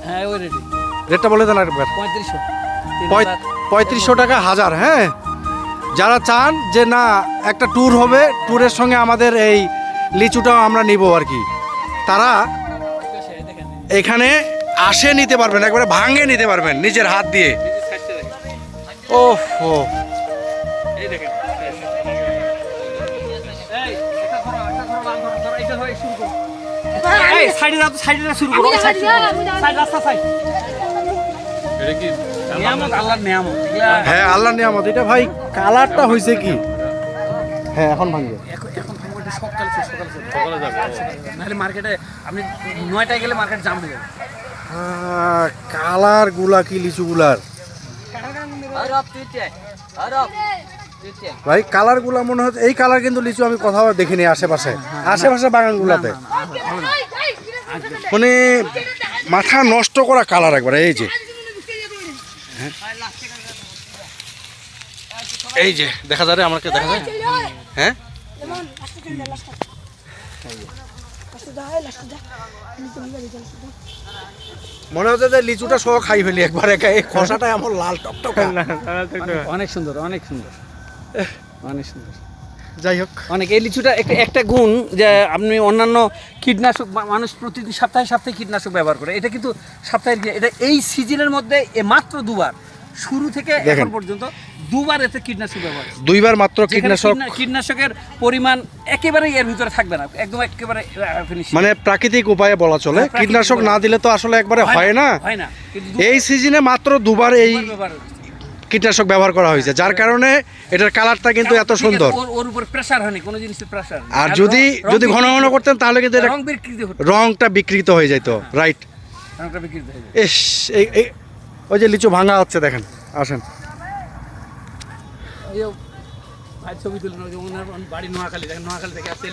হ্যাঁ ওই রেডি। রেটটা বলে দেন একবার। 3500। 3500 টাকা হাজার। হ্যাঁ, যারা চান যে না একটা ট্যুর হবে, ট্যুরের সঙ্গে আমাদের এই লিচুটাও আমরা নিব আর কি, তারা এখানে আসে নিতে পারবেন, একবারে ভাঙে নিতে পারবেন নিজের হাত দিয়ে। ওহো, এই দেখেন। এই এটা ধরো, এটা ধরো শুরু করো। এই সাইডে যাও, সাইডে শুরু করো। সাইড রাস্তা সাইড। এটা কি নিয়ামত, আল্লাহর নিয়ামত। হ্যাঁ আল্লাহর নিয়ামত। এটা ভাই কালারটা হয়েছে কি? হ্যাঁ এখন ভাঙবে। এখন এটা সকালে যাবে। নাহলে মার্কেটে আপনি 9টায় গেলে মার্কেট জাম হয়ে যাবে। কালার গুলা কি লিচুগুলার ভাই, কালার গুলা মনে হচ্ছে এই কালার, কিন্তু লিচু আমি কোথাও দেখিনি আশেপাশে বাগান গুলাতে। মানে মাথা নষ্ট করা কালার একবার। এই যে এই যে দেখা যাবে, আমাকে দেখা যায়। হ্যাঁ মনে হচ্ছে যে লিচুটা সহ খাই ফেলি একবার একা। এই খসাটা এমন লাল টকটক। অনেক সুন্দর, অনেক সুন্দর, অনেক সুন্দর। যাই হোক, অনেক এই লিচুটা একটা গুণ যে আপনি অন্যান্য কীটনাশক, মানুষ প্রতিদিন সপ্তাহে কীটনাশক ব্যবহার করে, এটা কিন্তু সপ্তাহে, এটা এই সিজনের মধ্যে মাত্র দুবার, শুরু থেকে এখন পর্যন্ত দুবার এতে কীটনাশক ব্যবহার, দুইবার মাত্র কীটনাশকের পরিমাণ একেবারে এর ভিতরে থাকবে না, একদম একেবারে মানে প্রাকৃতিক উপায়ে বলা চলে। কীটনাশক না দিলে তো আসলে একবারে হয় না। এই সিজনে মাত্র দুবার এই কীটনাশক ব্যবহার করা হয়েছে, যার কারণে এটার কালারটা কিন্তু এত সুন্দর। ওর উপর প্রেসার হয়নি, কোনো জিনিসের প্রেসার। আর যদি ঘন ঘন করতেন তাহলে কিন্তু রংটা বিকৃত হয়ে যেত। রাইট, রংটা বিকৃত হয়ে যেত। ইস, ওই যে লিচু ভাঙা হচ্ছে, দেখেন। আসেন, ছবি তুলুন, বাড়ি নোয়াখালী, দেখেন নোয়াখালী থেকে আসছে।